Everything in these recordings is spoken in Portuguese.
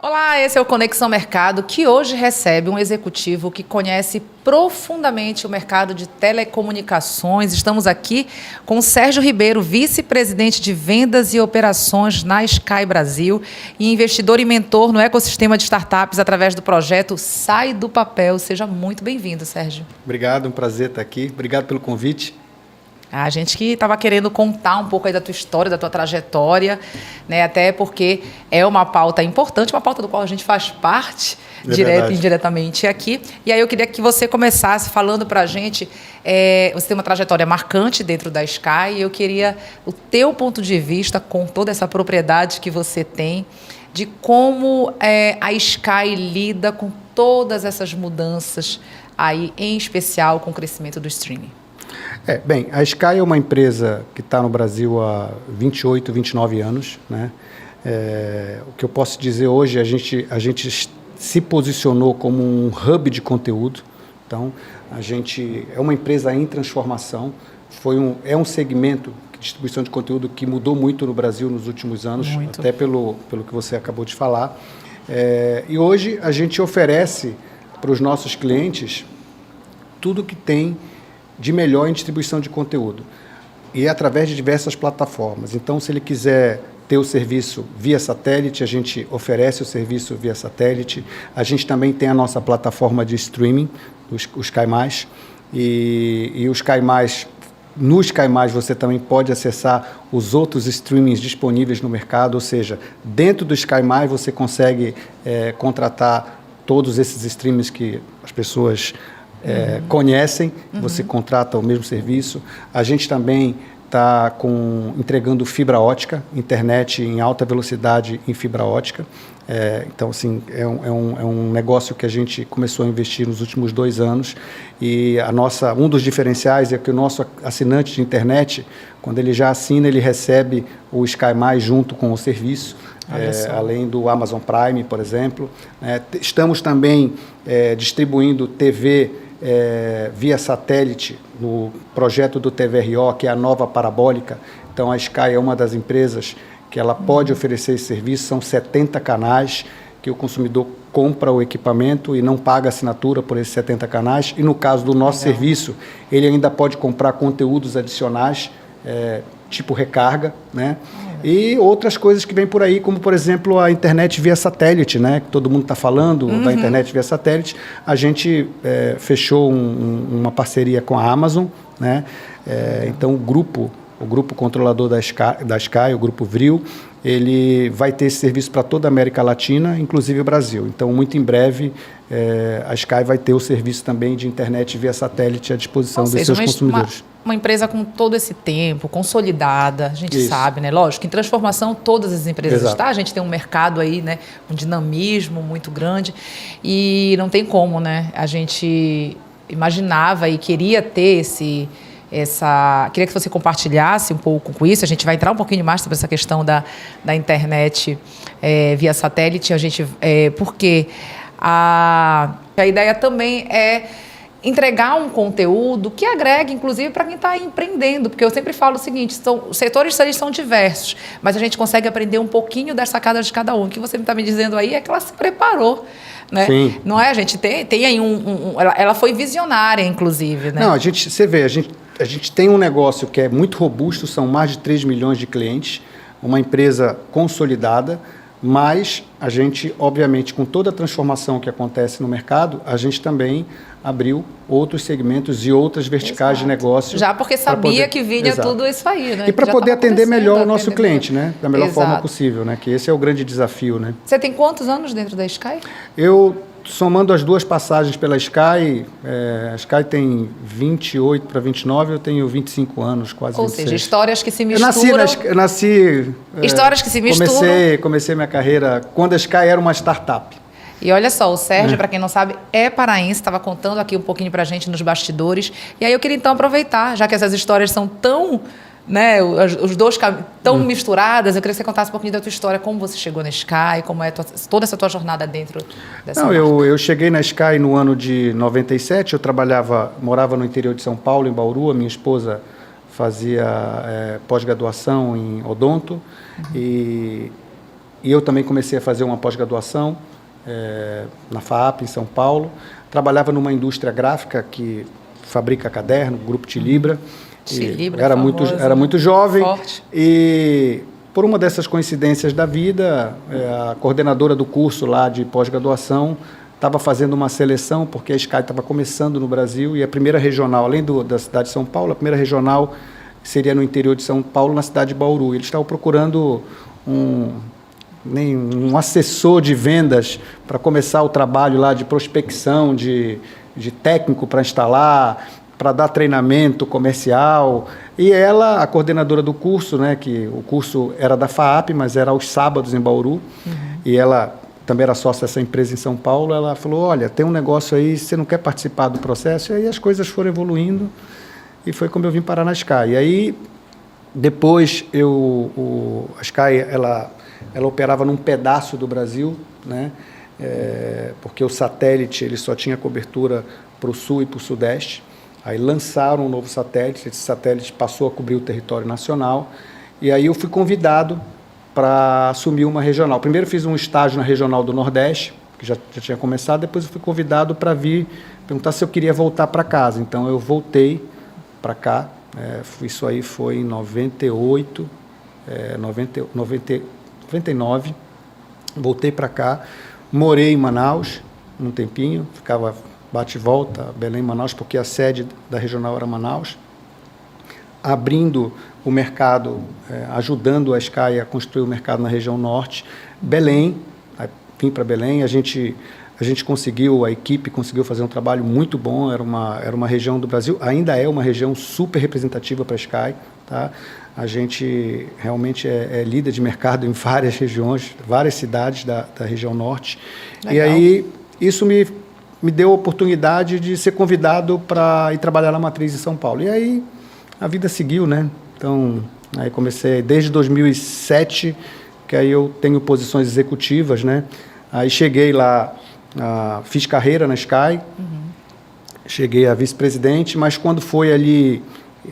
Olá, esse é o Conexão Mercado, que hoje recebe um executivo que conhece profundamente o mercado de telecomunicações. Estamos aqui com o Sérgio Ribeiro, vice-presidente de vendas e operações na Sky Brasil e investidor e mentor no ecossistema de startups através do projeto Sai do Papel. Seja muito bem-vindo, Sérgio. Obrigado, um prazer estar aqui. Obrigado pelo convite. A gente que estava querendo contar um pouco aí da tua história, da tua trajetória, né? Até porque é uma pauta importante, uma pauta do qual a gente faz parte, direto e indiretamente aqui. E aí eu queria que você começasse falando para a gente, você tem uma trajetória marcante dentro da Sky, e eu queria o teu ponto de vista, com toda essa propriedade que você tem, de como a Sky lida com todas essas mudanças, aí, em especial com o crescimento do streaming. Bem, a Sky é uma empresa que está no Brasil há 28, 29 anos, né? O que eu posso dizer hoje, a gente se posicionou como um hub de conteúdo. Então, a gente é uma empresa em transformação. É um segmento de distribuição de conteúdo que mudou muito no Brasil nos últimos anos, muito. Até pelo que você acabou de falar. E hoje a gente oferece para os nossos clientes tudo que tem de melhor em distribuição de conteúdo, e através de diversas plataformas. Então, se ele quiser ter o serviço via satélite, a gente oferece o serviço via satélite. A gente também tem a nossa plataforma de streaming, o Sky+, e o Sky+, no Sky+, você também pode acessar os outros streamings disponíveis no mercado, ou seja, dentro do Sky+, você consegue contratar todos esses streamings que as pessoas conhecem, você contrata o mesmo serviço. A gente também está entregando fibra ótica, internet em alta velocidade em fibra ótica. Então, assim, é um negócio que a gente começou a investir nos últimos 2 anos, e um dos diferenciais é que o nosso assinante de internet, quando ele já assina, ele recebe o Sky+ junto com o serviço, além do Amazon Prime, por exemplo. Estamos também distribuindo TV via satélite no projeto do TVRO, que é a nova parabólica. Então, a Sky é uma das empresas que ela pode oferecer esse serviço. São 70 canais que o consumidor compra o equipamento e não paga assinatura por esses 70 canais. E no caso do nosso serviço, ele ainda pode comprar conteúdos adicionais, tipo recarga, né? E outras coisas que vêm por aí, como, por exemplo, a internet via satélite, né? Que todo mundo está falando da internet via satélite. A gente fechou uma parceria com a Amazon, né? Então, o grupo controlador da Sky, o Grupo Vril, ele vai ter esse serviço para toda a América Latina, inclusive o Brasil. Então, muito em breve, a Sky vai ter o serviço também de internet via satélite à disposição dos seus consumidores. Uma empresa com todo esse tempo, consolidada, a gente sabe, né? Lógico, em transformação todas as empresas estão. A gente tem um mercado aí, né? Um dinamismo muito grande, e não tem como, né? A gente imaginava e queria ter queria que você compartilhasse um pouco com isso. A gente vai entrar um pouquinho mais sobre essa questão da internet via satélite. Porque a ideia também é entregar um conteúdo que agregue, inclusive, para quem está empreendendo. Porque eu sempre falo o seguinte, os setores são diversos, mas a gente consegue aprender um pouquinho das sacadas de cada um. O que você está me dizendo aí é que ela se preparou, né? Sim. Não é? A gente tem aí ela foi visionária, inclusive, né? Não, você vê, a gente tem um negócio que é muito robusto, são mais de 3 milhões de clientes, uma empresa consolidada, mas a gente, obviamente, com toda a transformação que acontece no mercado, a gente também abriu outros segmentos e outras verticais de negócio. Já porque sabia que vinha tudo isso aí, né? E para poder atender melhor o nosso cliente, né? Da melhor forma possível, né? Que esse é o grande desafio, né? Você tem quantos anos dentro da Sky? Eu, somando as 2 passagens pela Sky, a Sky tem 28 para 29, eu tenho 25 anos, quase 26. Ou seja, histórias que se misturam. Eu nasci histórias que se misturam. Comecei minha carreira quando a Sky era uma startup. E olha só, o Sérgio, para quem não sabe, é paraense, estava contando aqui um pouquinho para a gente nos bastidores. E aí eu queria então aproveitar, já que essas histórias são tão, né, os dois tão misturadas, eu queria que você contasse um pouquinho da tua história, como você chegou na Sky, como é toda essa tua jornada dentro dessa marca. Eu cheguei na Sky no ano de 97, morava no interior de São Paulo, em Bauru, a minha esposa pós-graduação em odonto e eu também comecei a fazer uma pós-graduação na FAAP, em São Paulo. Trabalhava numa indústria gráfica que fabrica caderno, Grupo Tilibra. Tilibra, era muito jovem. Forte. E por uma dessas coincidências da vida, a coordenadora do curso lá de pós-graduação estava fazendo uma seleção, porque a Sky estava começando no Brasil, e a primeira regional, além da cidade de São Paulo, a primeira regional seria no interior de São Paulo, na cidade de Bauru. Eles estavam procurando um assessor de vendas para começar o trabalho lá de prospecção, de técnico para instalar, para dar treinamento comercial. E ela, a coordenadora do curso, né, que o curso era da FAAP, mas era aos sábados em Bauru, e ela também era sócia dessa empresa em São Paulo, ela falou, olha, tem um negócio aí, você não quer participar do processo? E aí as coisas foram evoluindo, e foi como eu vim parar na Sky. E aí, depois, a Sky, ela operava num pedaço do Brasil, né? Porque o satélite ele só tinha cobertura para o sul e para o sudeste. Aí lançaram um novo satélite, esse satélite passou a cobrir o território nacional, e aí eu fui convidado para assumir uma regional. Primeiro fiz um estágio na regional do Nordeste, que já tinha começado, depois eu fui convidado para vir perguntar se eu queria voltar para casa. Então eu voltei para cá, isso aí foi em 98, 99, voltei para cá, morei em Manaus um tempinho, ficava bate e volta, Belém, Manaus, porque a sede da regional era Manaus, abrindo o mercado, ajudando a Sky a construir o mercado na região norte. Belém, vim para Belém, a gente conseguiu, a equipe conseguiu fazer um trabalho muito bom, era uma região do Brasil, ainda é uma região super representativa para a Sky, tá? A gente realmente é líder de mercado em várias regiões, várias cidades da região norte. Legal. E aí isso me deu a oportunidade de ser convidado para ir trabalhar na matriz em São Paulo. E aí a vida seguiu, né? Então, aí comecei desde 2007, que aí eu tenho posições executivas, né? Aí cheguei lá, fiz carreira na Sky, cheguei a vice-presidente, mas quando foi ali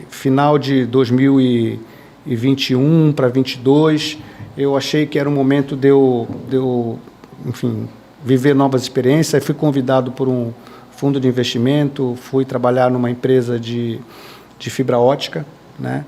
final de 2021 para 2022, eu achei que era o momento de eu, enfim, viver novas experiências. Aí fui convidado por um fundo de investimento, fui trabalhar numa empresa de fibra ótica, né?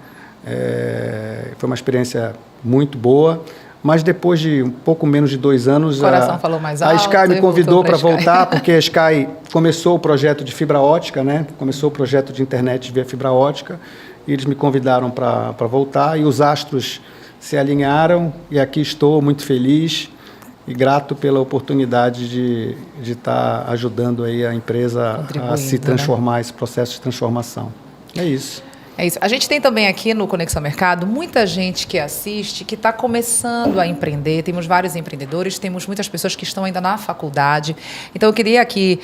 Foi uma experiência muito boa, mas depois de um pouco menos de 2 anos, o coração falou mais alto, a Sky me convidou para voltar, porque a Sky começou o projeto de fibra ótica, né? Começou o projeto de internet via fibra ótica, e eles me convidaram para voltar, e os astros se alinharam, e aqui estou muito feliz e grato pela oportunidade de estar ajudando aí a empresa a se transformar, né? Esse processo de transformação. É isso. É isso. A gente tem também aqui no Conexão Mercado muita gente que assiste, que está começando a empreender. Temos vários empreendedores, temos muitas pessoas que estão ainda na faculdade. Então, eu queria aqui,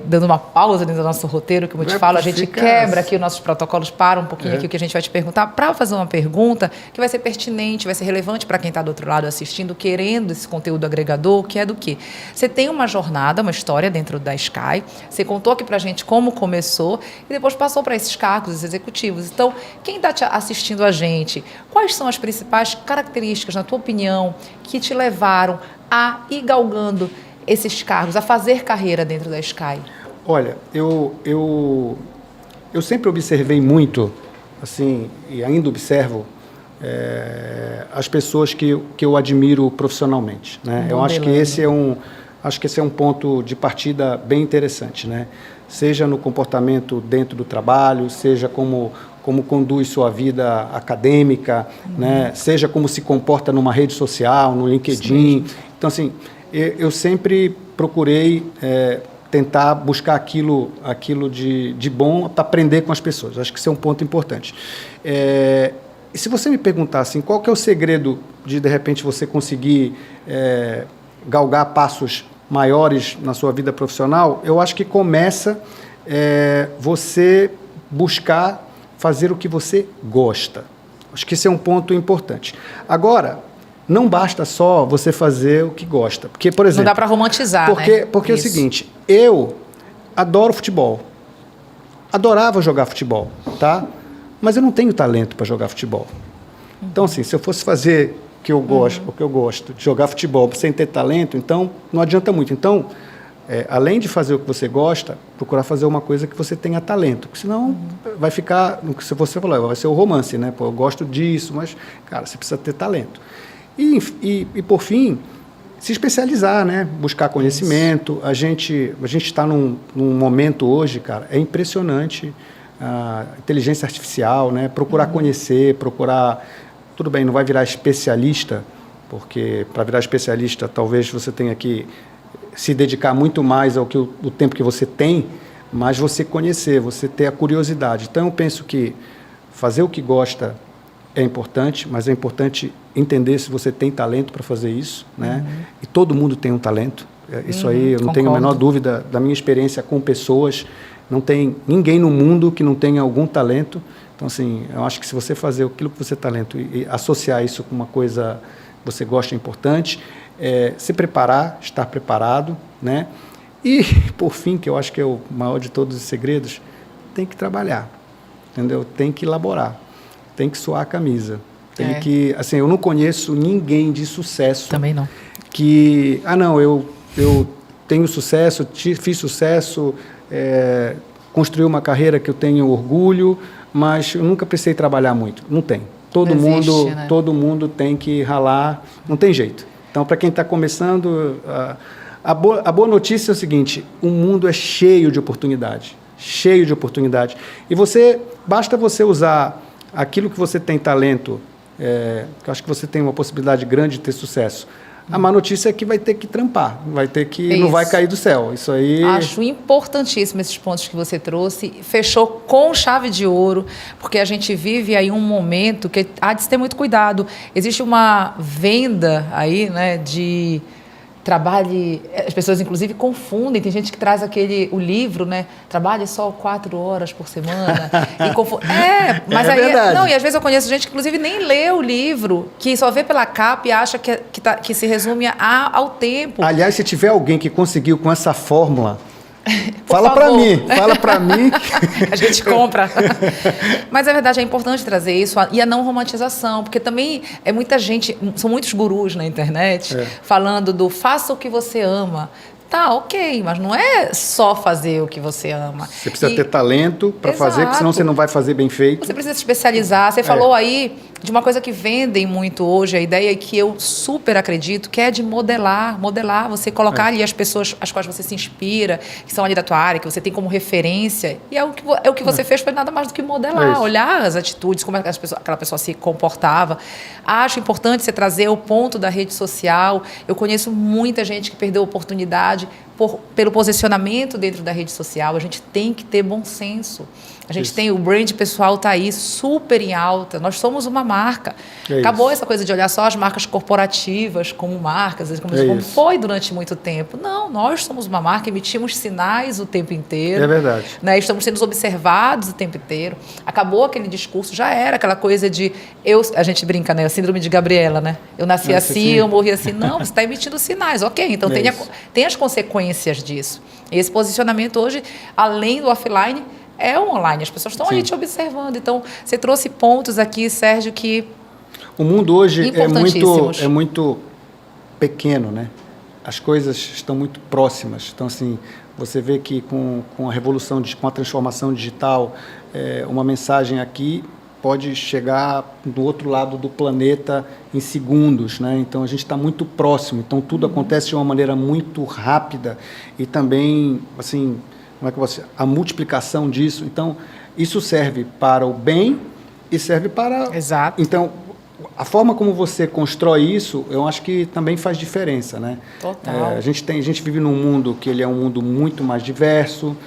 dando uma pausa dentro do nosso roteiro, como eu te falo, a gente quebra aqui os nossos protocolos, para um pouquinho aqui o que a gente vai te perguntar, para fazer uma pergunta que vai ser pertinente, vai ser relevante para quem está do outro lado assistindo, querendo esse conteúdo agregador, que é do quê? Você tem uma jornada, uma história dentro da Sky, você contou aqui para a gente como começou e depois passou para esses cargos executivos. Então, quem está assistindo a gente, quais são as principais características, na tua opinião, que te levaram a ir galgando esses cargos, a fazer carreira dentro da Sky? Olha, eu sempre observei muito, assim, e ainda observo, as pessoas que eu admiro profissionalmente, né? Eu acho que esse é um ponto de partida bem interessante, né? Seja no comportamento dentro do trabalho, seja como conduz sua vida acadêmica, né? Seja como se comporta numa rede social, no LinkedIn. Então, assim, eu sempre procurei tentar buscar aquilo de bom para aprender com as pessoas. Acho que isso é um ponto importante. E se você me perguntar assim, qual que é o segredo de repente, você conseguir galgar passos maiores na sua vida profissional, eu acho que começa você buscar fazer o que você gosta. Acho que esse é um ponto importante. Agora, não basta só você fazer o que gosta. Porque, por exemplo... Não dá para romantizar, né? Porque é o seguinte, eu adoro futebol. Adorava jogar futebol, tá? mas eu não tenho talento para jogar futebol. Então, assim, se eu fosse fazer o que eu gosto de jogar futebol sem ter talento, então não adianta muito. Então, além de fazer o que você gosta, procurar fazer uma coisa que você tenha talento, porque senão vai ficar, se você falar, vai ser o romance, né? Pô, eu gosto disso, mas, cara, você precisa ter talento. E por fim, se especializar, né? Buscar conhecimento. A gente está num momento hoje, cara, é impressionante a inteligência artificial, né? Procurar conhecer, tudo bem, não vai virar especialista, porque para virar especialista talvez você tenha que se dedicar muito mais ao que o tempo que você tem, mas você conhecer, você ter a curiosidade. Então eu penso que fazer o que gosta é importante, mas é importante entender se você tem talento para fazer isso, né? E todo mundo tem um talento. Isso aí, eu não tenho a menor dúvida da minha experiência com pessoas. Não tem ninguém no mundo que não tenha algum talento. Então, assim, eu acho que se você fazer aquilo que você tem talento e associar isso com uma coisa que você gosta é importante, se preparar, estar preparado, né? E, por fim, que eu acho que é o maior de todos os segredos, tem que trabalhar, entendeu? Tem que elaborar, tem que suar a camisa. Tem que, assim, eu não conheço ninguém de sucesso. Também não. Que, não, eu tenho sucesso, fiz sucesso, construí uma carreira que eu tenho orgulho, mas eu nunca precisei trabalhar muito. Não tem. Todo mundo tem que ralar, não tem jeito. Então, para quem está começando, a boa notícia é o seguinte: o mundo é cheio de oportunidade, cheio de oportunidade. E basta você usar aquilo que você tem talento, que eu acho que você tem uma possibilidade grande de ter sucesso. A má notícia é que vai ter que trampar, não vai cair do céu. Isso aí. Acho importantíssimo esses pontos que você trouxe. Fechou com chave de ouro, porque a gente vive aí um momento que há de se ter muito cuidado. Existe uma venda aí, né, de trabalhe. As pessoas, inclusive, confundem. Tem gente que traz o livro, né? Trabalhe só 4 horas por semana. E confunde. Mas aí. Verdade. Não, e às vezes eu conheço gente que, inclusive, nem lê o livro, que só vê pela capa e acha que se resume ao tempo. Aliás, se tiver alguém que conseguiu com essa fórmula, fala para mim. A gente compra. Mas é verdade, é importante trazer isso e a não romantização, porque também muita gente, são muitos gurus na internet falando do faça o que você ama. Tá, ok, mas não é só fazer o que você ama. Você precisa ter talento para fazer, porque senão você não vai fazer bem feito. Você precisa se especializar. Você falou aí de uma coisa que vendem muito hoje, a ideia que eu super acredito, que é de modelar, você colocar ali as pessoas às quais você se inspira, que são ali da tua área, que você tem como referência, e é o que você fez, foi nada mais do que modelar, olhar as atitudes, como aquela pessoa se comportava. Acho importante você trazer o ponto da rede social. Eu conheço muita gente que perdeu a oportunidade pelo posicionamento dentro da rede social. A gente tem que ter bom senso. A gente tem o brand pessoal, está aí super em alta. Nós somos uma marca. Acabou essa coisa de olhar só as marcas corporativas como marcas, como foi durante muito tempo. Não, nós somos uma marca, emitimos sinais o tempo inteiro. É verdade. Né? Estamos sendo observados o tempo inteiro. Acabou aquele discurso, já era aquela coisa de... a gente brinca, né? A síndrome de Gabriela, né? Eu nasci assim, eu morri assim. Não, você está emitindo sinais. Ok, então tem as consequências disso. Esse posicionamento hoje, além do offline, é o online. As pessoas estão ali te observando. Então, você trouxe pontos aqui, Sérgio, que... O mundo hoje é muito pequeno, né? As coisas estão muito próximas. Então, assim, você vê que com a revolução, com a transformação digital, uma mensagem aqui pode chegar do outro lado do planeta em segundos, né? Então, a gente está muito próximo. Então, tudo acontece de uma maneira muito rápida e também, assim... a multiplicação disso. Então, isso serve para o bem e serve para... Exato. Então, a forma como você constrói isso, eu acho que também faz diferença, né? Total. A gente vive num mundo que ele é um mundo muito mais diverso,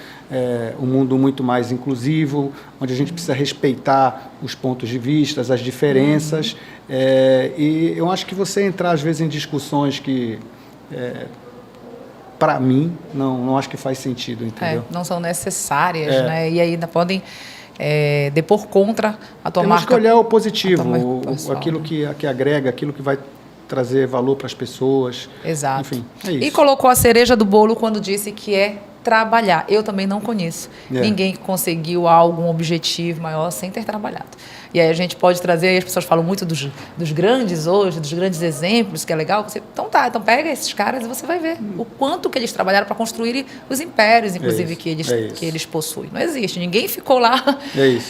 um mundo muito mais inclusivo, onde a gente precisa respeitar os pontos de vista, as diferenças. E eu acho que você entrar, às vezes, em discussões que... para mim, não acho que faz sentido, entendeu? Não são necessárias, né? E ainda podem depor contra a tua marca. Temos que olhar o positivo, aquilo que agrega, aquilo que vai trazer valor para as pessoas. Exato. Enfim, é isso. E colocou a cereja do bolo quando disse que é trabalhar. Eu também não conheço ninguém que conseguiu algum objetivo maior sem ter trabalhado. E aí a gente pode trazer, aí as pessoas falam muito dos grandes hoje, dos grandes exemplos, que é legal. Então pega esses caras e você vai ver o quanto que eles trabalharam para construir os impérios, inclusive, que eles possuem. Não existe, ninguém ficou lá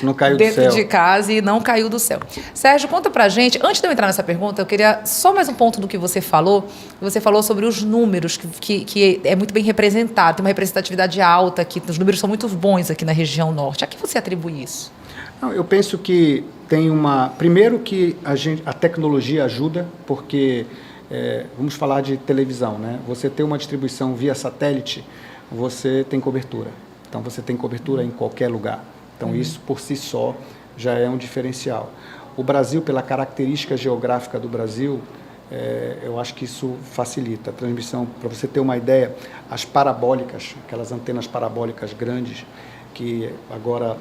não caiu dentro de casa e não caiu do céu. Sérgio, conta pra gente, antes de eu entrar nessa pergunta, eu queria só mais um ponto do que você falou. Você falou sobre os números, que é muito bem representado, tem uma representatividade alta aqui, os números são muito bons aqui na região norte. A que você atribui isso? Não, eu penso que tem primeiro que a tecnologia ajuda, porque vamos falar de televisão, né? Você tem uma distribuição via satélite, você tem cobertura. Então você tem cobertura em qualquer lugar. Então isso por si só já é um diferencial. O Brasil, pela característica geográfica do Brasil, eu acho que isso facilita a transmissão. Para você ter uma ideia, as parabólicas, aquelas antenas parabólicas grandes, que agora,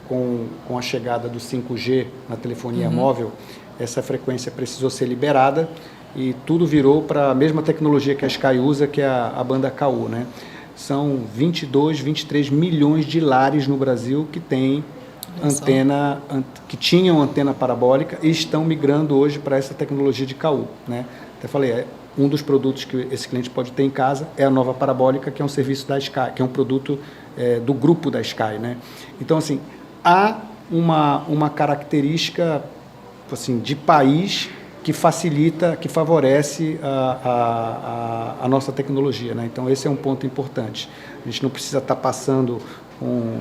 com a chegada do 5G na telefonia móvel, essa frequência precisou ser liberada e tudo virou para a mesma tecnologia que a Sky usa, que é a banda KU, né? São 22, 23 milhões de lares no Brasil que têm que tinham antena parabólica e estão migrando hoje para essa tecnologia de KU, né? Até falei, um dos produtos que esse cliente pode ter em casa é a nova parabólica, que é um serviço da Sky, que é um produto do grupo da Sky, né? Então, assim, há uma característica assim, de país que facilita, que favorece a nossa tecnologia, né? Então, esse é um ponto importante. A gente não precisa estar passando com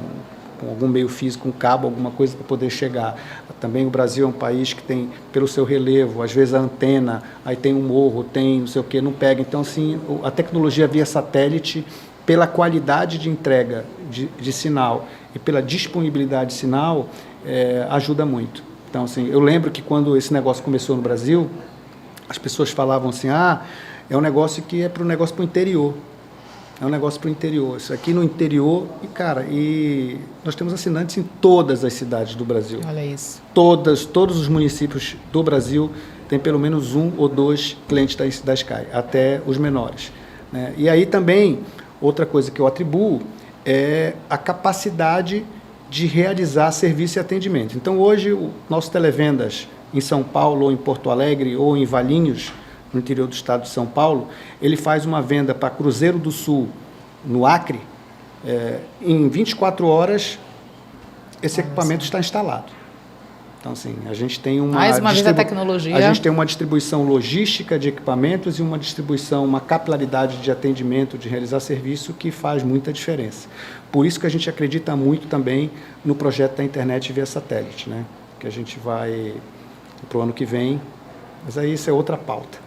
algum meio físico, um cabo, alguma coisa para poder chegar. Também o Brasil é um país que tem, pelo seu relevo, às vezes a antena, aí tem um morro, tem não sei o que, não pega. Então, assim, a tecnologia via satélite, pela qualidade de entrega de sinal e pela disponibilidade de sinal, ajuda muito. Então, assim, eu lembro que quando esse negócio começou no Brasil, as pessoas falavam assim, é um negócio que é para o interior. É um negócio para o interior. Isso aqui no interior, e nós temos assinantes em todas as cidades do Brasil. Olha isso. Todos os municípios do Brasil têm pelo menos um ou dois clientes da Sky, até os menores, né? E aí também, outra coisa que eu atribuo é a capacidade de realizar serviço e atendimento. Então, hoje, o nosso televendas em São Paulo, ou em Porto Alegre, ou em Valinhos, no interior do estado de São Paulo, ele faz uma venda para Cruzeiro do Sul, no Acre, em 24 horas, esse equipamento está instalado. Então, assim, a gente tem mais uma vez a tecnologia. A gente tem uma distribuição logística de equipamentos e uma capilaridade de atendimento, de realizar serviço, que faz muita diferença. Por isso que a gente acredita muito também no projeto da internet via satélite, né? Que a gente vai para o ano que vem, mas aí isso é outra pauta.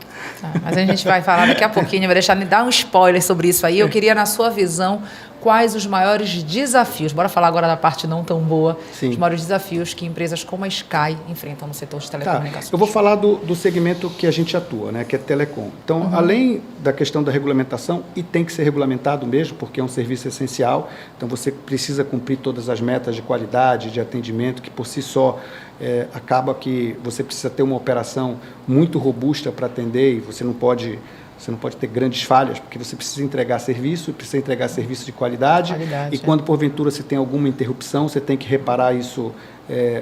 Mas a gente vai falar daqui a pouquinho, vai deixar me dar um spoiler sobre isso aí. Eu queria, na sua visão, quais os maiores desafios, bora falar agora da parte não tão boa, Sim. Os maiores desafios que empresas como a Sky enfrentam no setor de telecomunicações. Eu vou falar do segmento que a gente atua, né, que é telecom. Então, além da questão da regulamentação, e tem que ser regulamentado mesmo, porque é um serviço essencial, então você precisa cumprir todas as metas de qualidade, de atendimento, que por si só acaba que você precisa ter uma operação muito robusta para atender, e você não pode ter grandes falhas, porque você precisa entregar serviço de qualidade e quando porventura você tem alguma interrupção, você tem que reparar isso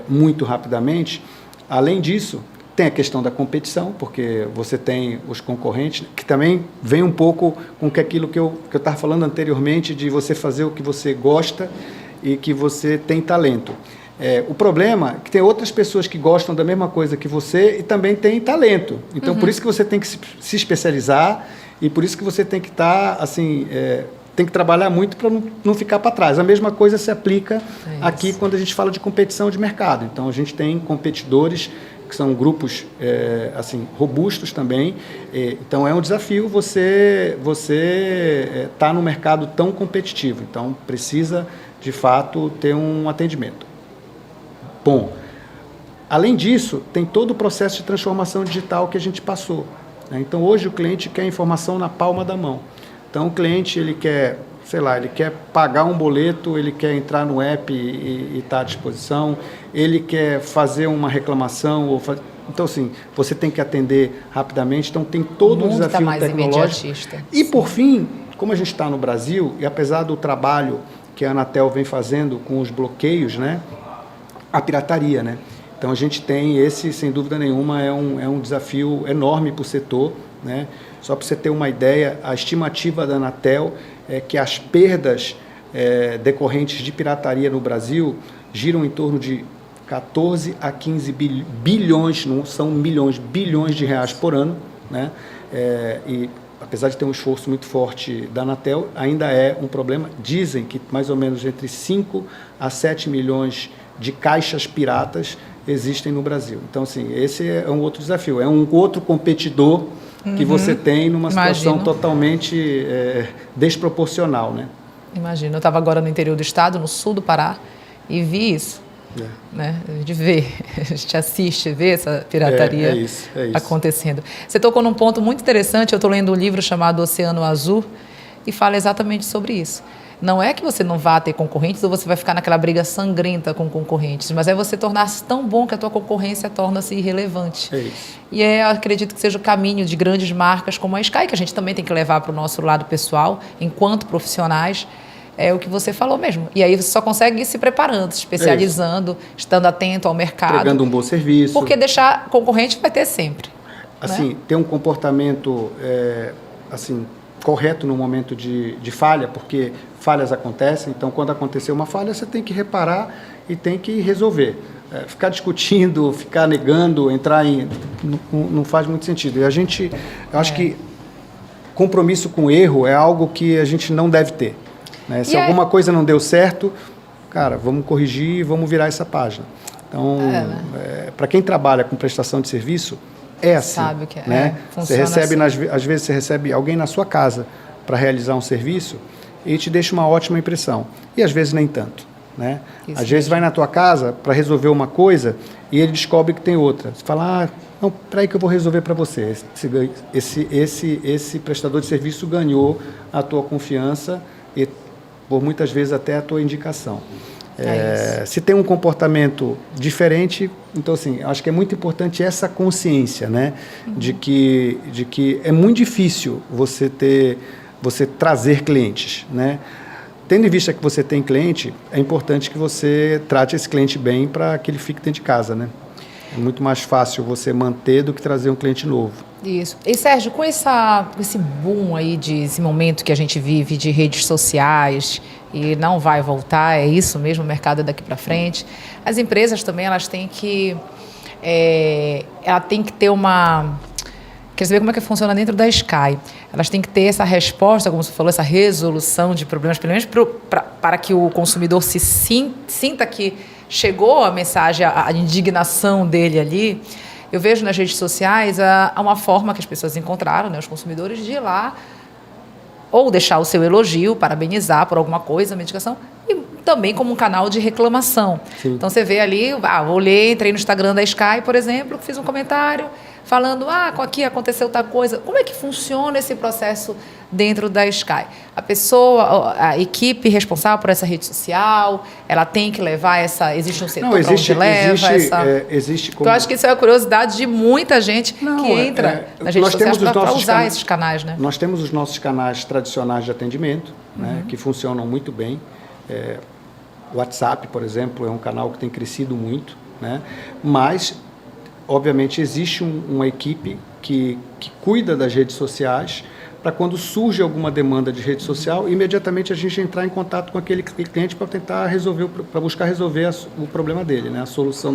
muito rapidamente. Além disso, tem a questão da competição, porque você tem os concorrentes, que também vem um pouco com aquilo que eu estava falando anteriormente, de você fazer o que você gosta e que você tem talento. O problema é que tem outras pessoas que gostam da mesma coisa que você e também têm talento. Então, por isso que você tem que se especializar e por isso que você tem que estar, assim, tem que trabalhar muito para não ficar para trás. A mesma coisa se aplica aqui quando a gente fala de competição de mercado. Então, a gente tem competidores que são grupos assim, robustos também. Então, é um desafio você estar no mercado tão competitivo. Então, precisa, de fato, ter um atendimento bom. Além disso, tem todo o processo de transformação digital que a gente passou, né? Então, hoje o cliente quer informação na palma da mão. Então, o cliente, ele quer pagar um boleto, ele quer entrar no app e estar à disposição, ele quer fazer uma reclamação. Então, assim, você tem que atender rapidamente. Então, tem todo o desafio tecnológico. E, por fim, como a gente está no Brasil, e apesar do trabalho que a Anatel vem fazendo com os bloqueios, né, a pirataria, né? Então a gente tem esse, sem dúvida nenhuma, é um desafio enorme para o setor, né? Só para você ter uma ideia, a estimativa da Anatel é que as perdas decorrentes de pirataria no Brasil giram em torno de 14 a 15 bilhões, não são milhões, bilhões de reais por ano, né? E apesar de ter um esforço muito forte da Anatel, ainda é um problema. Dizem que mais ou menos entre 5 a 7 milhões de caixas piratas existem no Brasil. Então, assim, esse é um outro desafio, é um outro competidor que você tem numa situação totalmente desproporcional, né? Imagino. Eu estava agora no interior do estado, no sul do Pará, e vi isso. Né? De ver, a gente assiste, vê essa pirataria acontecendo. Você tocou num ponto muito interessante, eu estou lendo um livro chamado Oceano Azul e fala exatamente sobre isso. Não é que você não vá ter concorrentes ou você vai ficar naquela briga sangrenta com concorrentes, mas é você tornar-se tão bom que a tua concorrência torna-se irrelevante. E acredito que seja o caminho de grandes marcas como a Sky, que a gente também tem que levar para o nosso lado pessoal, enquanto profissionais. É o que você falou mesmo. E aí você só consegue ir se preparando, se especializando, estando atento ao mercado. Entregando um bom serviço. Porque deixar concorrente vai ter sempre. Assim, ter um comportamento assim, correto no momento de falha, porque falhas acontecem. Então, quando acontecer uma falha, você tem que reparar e tem que resolver. Ficar discutindo, ficar negando, entrar em... Não faz muito sentido. E eu acho que compromisso com erro é algo que a gente não deve ter. Né? Se alguma coisa não deu certo, cara, vamos corrigir e vamos virar essa página. Então, para quem trabalha com prestação de serviço, é assim. Sabe que né? Você recebe, assim. Às vezes você recebe alguém na sua casa para realizar um serviço e te deixa uma ótima impressão. E às vezes nem tanto. Né? Às vezes vai na tua casa para resolver uma coisa e ele descobre que tem outra. Você fala, não, peraí que eu vou resolver para você. Esse prestador de serviço ganhou a tua confiança e por muitas vezes até a tua indicação. Se tem um comportamento diferente, então assim, acho que é muito importante essa consciência, né? De que é muito difícil você trazer clientes, né? Tendo em vista que você tem cliente, é importante que você trate esse cliente bem para que ele fique dentro de casa, né? É muito mais fácil você manter do que trazer um cliente novo. Isso. E Sérgio, com esse boom aí, esse momento que a gente vive de redes sociais e não vai voltar, é isso mesmo, o mercado é daqui para frente, as empresas também elas têm que ter uma... Quer saber como é que funciona dentro da Sky? Elas têm que ter essa resposta, como você falou, essa resolução de problemas, pelo menos para que o consumidor se sinta que chegou a mensagem, a indignação dele ali. Eu vejo nas redes sociais uma forma que as pessoas encontraram, né, os consumidores, de ir lá ou deixar o seu elogio, parabenizar por alguma coisa, uma indicação, e também como um canal de reclamação. Sim. Então você vê ali, entrei no Instagram da Sky, por exemplo, fiz um comentário falando, aqui aconteceu tal coisa. Como é que funciona esse processo dentro da Sky? A equipe responsável por essa rede social, ela tem que levar existe um setor onde leva existe como... Então, eu acho que isso é a curiosidade de muita gente que entra nas redes sociais para usar esses canais, né? Nós temos os nossos canais tradicionais de atendimento, né, que funcionam muito bem. O WhatsApp, por exemplo, é um canal que tem crescido muito, né? Mas obviamente existe uma equipe que cuida das redes sociais para quando surge alguma demanda de rede social, imediatamente a gente entrar em contato com aquele cliente para tentar para buscar resolver o problema dele, né?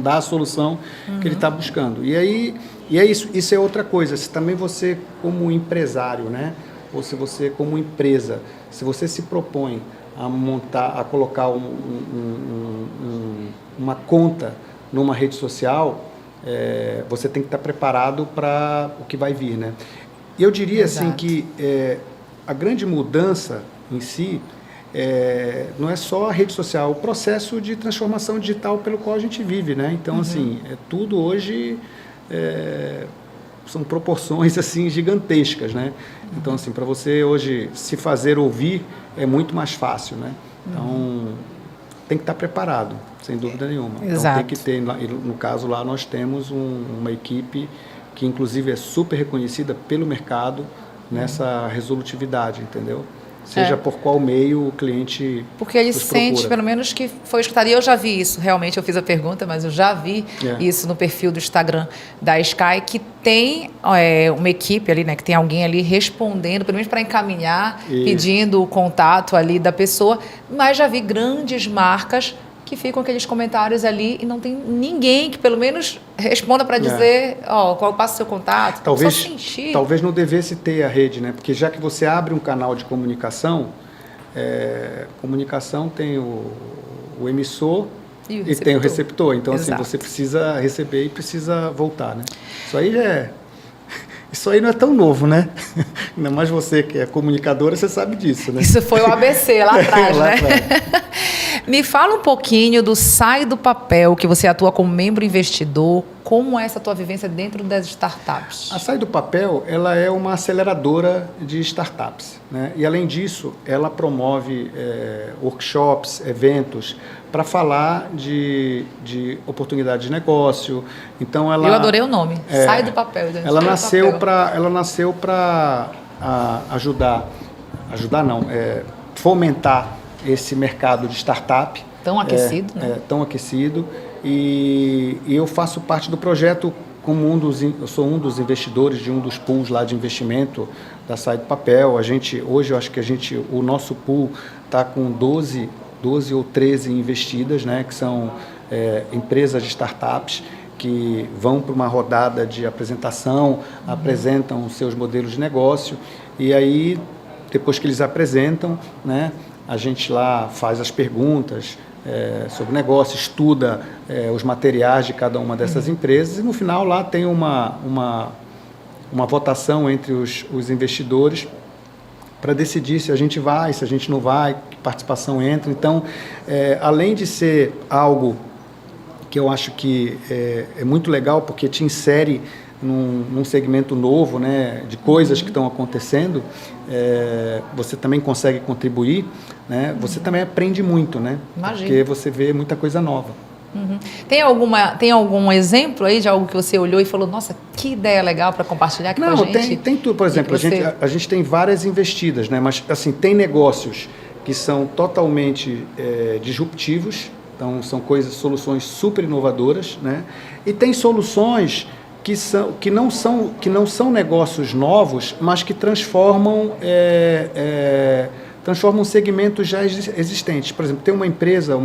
Dar a solução que ele está buscando. E é isso é outra coisa. Se também você como empresário, né? Ou se você como empresa, se você se propõe a colocar uma conta numa rede social, você tem que estar preparado para o que vai vir, né? E eu diria assim que a grande mudança em si não é só a rede social, o processo de transformação digital pelo qual a gente vive, né? Então, assim, tudo hoje são proporções assim gigantescas, né? Então, assim, para você hoje se fazer ouvir é muito mais fácil, né? Então, tem que estar preparado, sem dúvida nenhuma. Exato. Então, tem que ter, no caso lá, nós temos uma equipe que, inclusive, é super reconhecida pelo mercado nessa resolutividade, entendeu? seja por qual meio o cliente porque ele sente, pelo menos, que foi escutado. E eu já vi isso, realmente, eu fiz a pergunta, mas eu já vi isso no perfil do Instagram da Sky, que tem uma equipe ali, né, que tem alguém ali respondendo, pelo menos para encaminhar, pedindo o contato ali da pessoa, mas já vi grandes marcas que ficam aqueles comentários ali e não tem ninguém que pelo menos responda para dizer, qual passa o seu contato. Talvez não devesse ter a rede, né? Porque já que você abre um canal de comunicação, comunicação tem o emissor e tem o receptor. Então, assim, você precisa receber e precisa voltar, né? Isso aí não é tão novo, né? Ainda mais você que é comunicadora, você sabe disso, né? Isso foi o ABC lá atrás, né? Me fala um pouquinho do Sai do Papel, que você atua como membro investidor. Como é essa tua vivência dentro das startups? A Sai do Papel, ela é uma aceleradora de startups, né? E, além disso, ela promove workshops, eventos, para falar de oportunidades de negócio. Então, eu adorei o nome, Sai do Papel. Ela nasceu para fomentar esse mercado de startup. Tão aquecido, né? Tão aquecido. E eu faço parte do projeto eu sou um dos investidores de um dos pools lá de investimento da Sai do Papel. Hoje eu acho que o nosso pool está com 12 ou 13 investidas, né, que são empresas de startups que vão para uma rodada de apresentação, apresentam os seus modelos de negócio, e aí, depois que eles apresentam, né, a gente lá faz as perguntas sobre o negócio, estuda os materiais de cada uma dessas empresas, e no final lá tem uma votação entre os investidores para decidir se a gente vai, se a gente não vai, que participação entra. Então, além de ser algo que eu acho que é muito legal, porque te insere num segmento novo, né, de coisas que estão acontecendo, você também consegue contribuir, né, você também aprende muito, né? Imagina. Porque você vê muita coisa nova. Tem algum exemplo aí de algo que você olhou e falou, nossa, que ideia legal para compartilhar aqui com a gente? Não, tem tudo. Por exemplo, a gente tem várias investidas, né? Mas assim, tem negócios que são totalmente disruptivos, então são soluções super inovadoras, né? E tem soluções que não são negócios novos, mas que transformam segmentos já existentes. Por exemplo, tem uma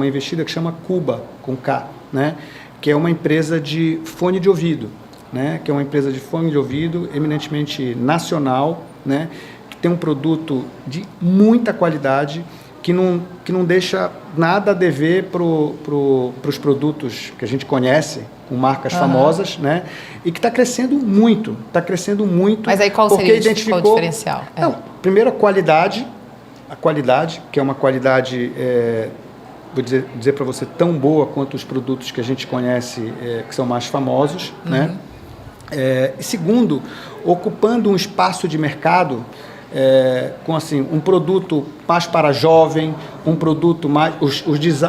investida que chama Cuba, com K, né? Que é uma empresa de fone de ouvido, né? Que é uma empresa de fone de ouvido eminentemente nacional, né? Que tem um produto de muita qualidade, que não deixa nada a dever para os produtos que a gente conhece, com marcas famosas, né? E que está crescendo muito. Mas aí qual seria o diferencial? Não, primeiro a qualidade, que é uma qualidade, vou dizer para você, tão boa quanto os produtos que a gente conhece, que são mais famosos, né? E segundo, ocupando um espaço de mercado com assim, um produto mais para jovem, um produto mais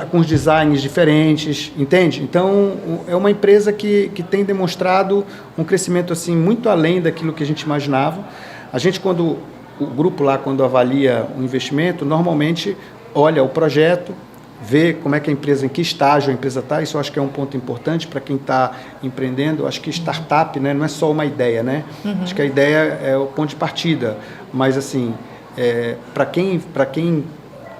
com os designs diferentes, entende? Então, é uma empresa que tem demonstrado um crescimento assim, muito além daquilo que a gente imaginava. A gente, o grupo lá, quando avalia o investimento, normalmente olha o projeto, vê como é que em que estágio a empresa está. Isso eu acho que é um ponto importante para quem está empreendendo. Eu acho que startup, né, não é só uma ideia, né? Acho que a ideia é o ponto de partida. Mas, assim, para quem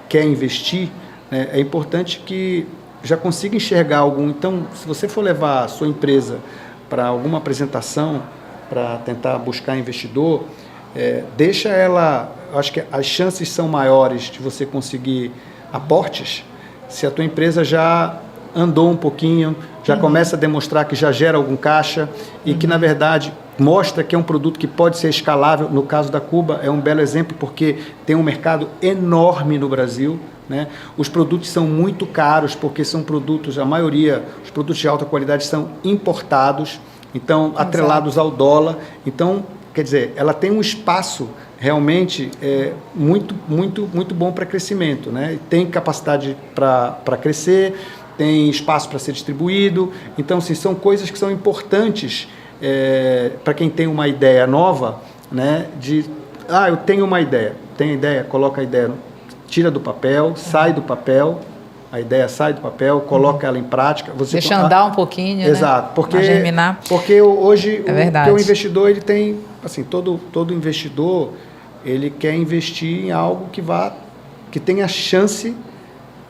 quer investir, né, é importante que já consiga enxergar algum. Então, se você for levar a sua empresa para alguma apresentação, para tentar buscar investidor, deixa ela. Eu acho que as chances são maiores de você conseguir aportes se a tua empresa já andou um pouquinho, já começa a demonstrar que já gera algum caixa e que, na verdade, mostra que é um produto que pode ser escalável. No caso da Cuba, é um belo exemplo, porque tem um mercado enorme no Brasil, né? Os produtos são muito caros, porque são produtos, a maioria, os produtos de alta qualidade são importados, então, atrelados ao dólar. Então, quer dizer, ela tem um espaço realmente muito bom para crescimento, né? Tem capacidade para crescer, tem espaço para ser distribuído. Então, assim, são coisas que são importantes para quem tem uma ideia nova, né? Eu tenho uma ideia, tem a ideia, coloca a ideia, tira do papel, sai do papel, a ideia sai do papel, coloca ela em prática. Deixa andar um pouquinho, exato, né? porque germinar. Porque hoje verdade. o investidor, ele tem, assim, todo investidor, ele quer investir em algo que tenha chance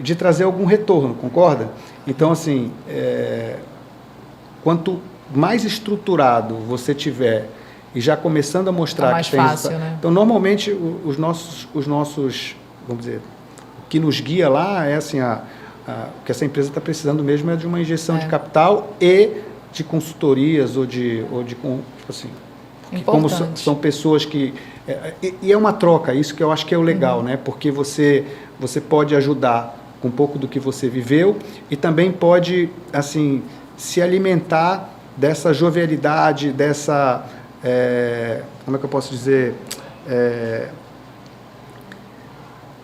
de trazer algum retorno, concorda? Então, assim, quanto mais estruturado você tiver e já começando a mostrar mais que tem fácil, né? Então, normalmente, os nossos, vamos dizer, o que nos guia lá é assim, o que essa empresa está precisando mesmo é de uma injeção de capital e de consultorias ou de tipo assim, como são pessoas que... E é uma troca, isso que eu acho que é o legal, né? Porque você pode ajudar com um pouco do que você viveu e também pode, assim, se alimentar dessa jovialidade, dessa... como é que eu posso dizer?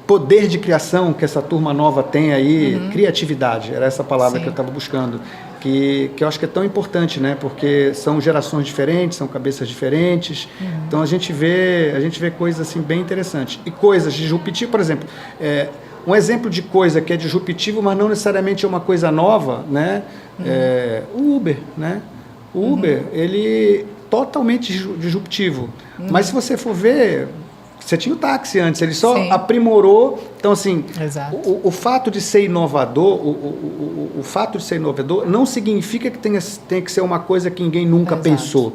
Poder de criação que essa turma nova tem aí, criatividade, era essa palavra que eu estava buscando, que eu acho que é tão importante, né? Porque são gerações diferentes, são cabeças diferentes, então a gente vê coisas assim bem interessantes. E coisas disruptivas, por exemplo, um exemplo de coisa que é disruptivo, mas não necessariamente é uma coisa nova, né? O Uber, né? O Uber, ele totalmente disruptivo, mas se você for ver, você tinha o táxi antes, ele só aprimorou. Então, assim, o fato de ser inovador, o fato de ser inovador não significa que tem que ser uma coisa que ninguém nunca pensou.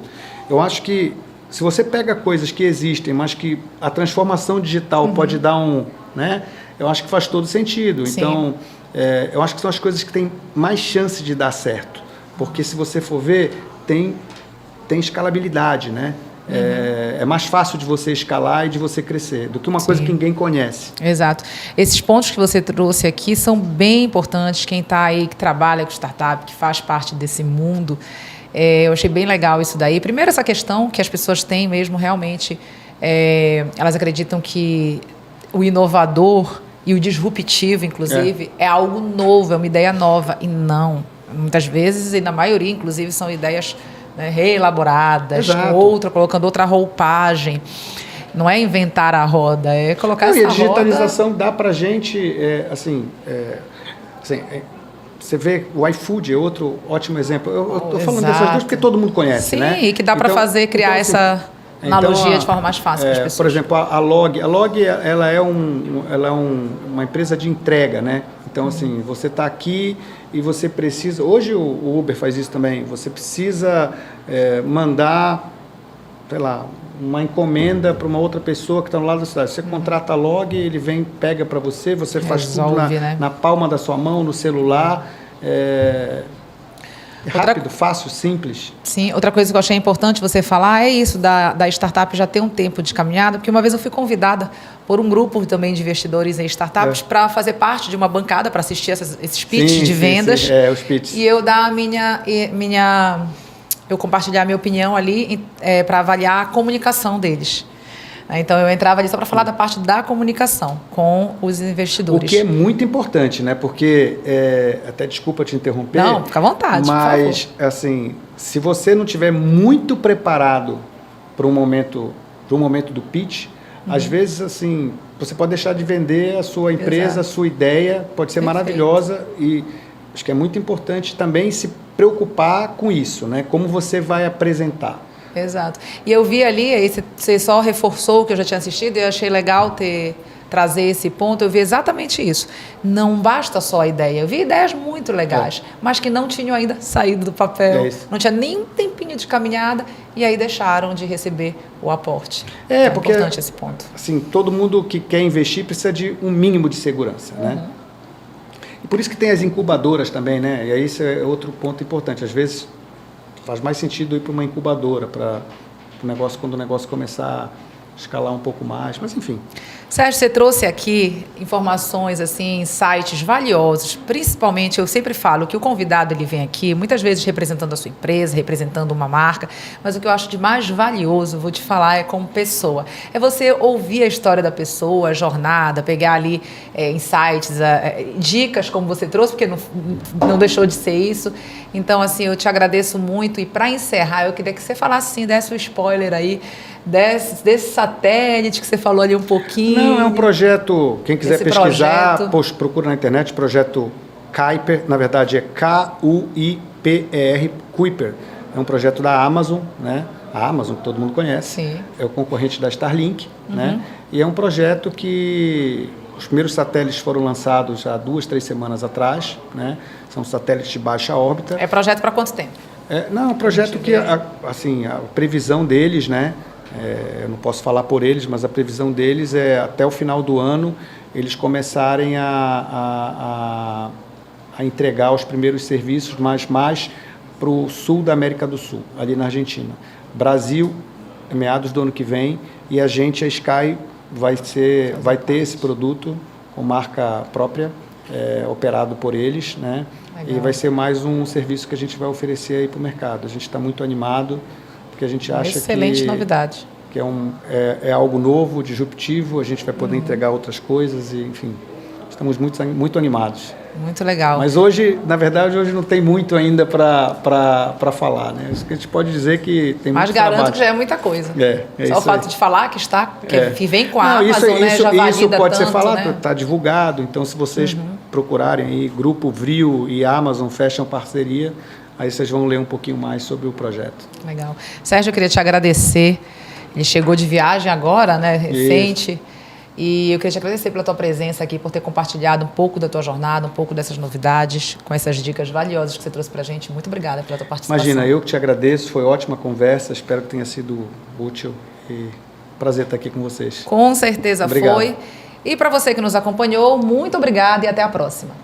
Eu acho que se você pega coisas que existem, mas que a transformação digital pode dar né? Eu acho que faz todo sentido. Então, eu acho que são as coisas que têm mais chance de dar certo. Porque se você for ver, tem escalabilidade, né? É mais fácil de você escalar e de você crescer do que uma coisa que ninguém conhece. Exato. Esses pontos que você trouxe aqui são bem importantes. Quem está aí, que trabalha com startup, que faz parte desse mundo, eu achei bem legal isso daí. Primeiro, essa questão que as pessoas têm mesmo, realmente, elas acreditam que o inovador e o disruptivo, inclusive, é algo novo, é uma ideia nova. E não. Muitas vezes, e na maioria, inclusive, são ideias, né, reelaboradas, colocando outra roupagem. Não é inventar a roda, é colocar essa roda... E a digitalização dá para a gente, você vê, o iFood é outro ótimo exemplo. Eu estou falando dessas duas porque todo mundo conhece, né? Sim, e que dá para criar essa analogia de forma mais fácil para as pessoas. Por exemplo, a Log, ela é uma empresa de entrega, né? Então, assim, você está aqui e você precisa... Hoje o Uber faz isso também. Você precisa mandar, sei lá, uma encomenda para uma outra pessoa que está no lado da cidade. Você contrata a Log, ele vem, pega para você, você faz tudo na palma da sua mão, no celular. Rápido, fácil, simples. Sim, outra coisa que eu achei importante você falar é isso, da startup já ter um tempo de caminhada, porque uma vez eu fui convidada por um grupo também de investidores em startups para fazer parte de uma bancada, para assistir esses pitches de vendas. Os pitches. E eu dar eu compartilhar a minha opinião ali para avaliar a comunicação deles. Então, eu entrava ali só para falar da parte da comunicação com os investidores. O que é muito importante, né? Porque, até desculpa te interromper. Não, fica à vontade, mas, assim, se você não estiver muito preparado para um momento do pitch, às vezes, assim, você pode deixar de vender a sua empresa, a sua ideia, pode ser maravilhosa e acho que é muito importante também se preocupar com isso, né? Como você vai apresentar. Exato. E eu vi ali, você só reforçou o que eu já tinha assistido e eu achei legal trazer esse ponto. Eu vi exatamente isso. Não basta só a ideia. Eu vi ideias muito legais, mas que não tinham ainda saído do papel. Não tinha nem um tempinho de caminhada e aí deixaram de receber o aporte. É porque, importante esse ponto. Assim, todo mundo que quer investir precisa de um mínimo de segurança, né? E por isso que tem as incubadoras também, né? E aí isso é outro ponto importante. Às vezes faz mais sentido ir para uma incubadora, para o negócio, quando o negócio começar a escalar um pouco mais, mas enfim. Sérgio, você trouxe aqui informações, assim, insights valiosos, principalmente, eu sempre falo que o convidado ele vem aqui, muitas vezes representando a sua empresa, representando uma marca, mas o que eu acho de mais valioso, vou te falar, é como pessoa. É você ouvir a história da pessoa, a jornada, pegar ali insights, dicas como você trouxe, porque não deixou de ser isso. Então, assim, eu te agradeço muito e para encerrar, eu queria que você falasse, assim, desse um spoiler aí, desse satélite que você falou ali um pouquinho. Não, é um projeto, quem quiser Esse pesquisar, projeto. procura na internet, projeto Kuiper, na verdade é Kuiper, Kuiper. É um projeto da Amazon, né? A Amazon, que todo mundo conhece. Sim. É o concorrente da Starlink, né? E é um projeto que os primeiros satélites foram lançados há 2, 3 semanas atrás, né? São satélites de baixa órbita. É projeto para quanto tempo? Não, um projeto que, assim, a previsão deles, né? Eu não posso falar por eles, mas a previsão deles é até o final do ano eles começarem a entregar os primeiros serviços, mas mais para o sul da América do Sul, ali na Argentina. Brasil, meados do ano que vem, e a Sky, vai ter esse produto com marca própria, operado por eles, né? Legal. E vai ser mais um serviço que a gente vai oferecer aí para o mercado. A gente está muito animado, porque a gente acha excelente novidade. Que é algo novo, disruptivo, a gente vai poder entregar outras coisas e, enfim, estamos muito animados. Muito legal. Mas hoje, na verdade, não tem muito ainda para falar, né? Isso que a gente pode dizer que tem muito trabalho. Mas garanto que já é muita coisa. Só o fato de falar que vem com a Amazon, né, já valida isso pode tanto, ser falado, né? Está divulgado. Então, se vocês procurarem aí, Grupo Vril e Amazon fecham parceria, aí vocês vão ler um pouquinho mais sobre o projeto. Legal. Sérgio, eu queria te agradecer. Ele chegou de viagem agora, né, recente. Isso. E eu queria te agradecer pela tua presença aqui, por ter compartilhado um pouco da tua jornada, um pouco dessas novidades, com essas dicas valiosas que você trouxe pra gente. Muito obrigada pela tua participação. Imagina, eu que te agradeço, foi ótima conversa, espero que tenha sido útil e prazer estar aqui com vocês. Com certeza Obrigado. foi. E para você que nos acompanhou, muito obrigada e até a próxima.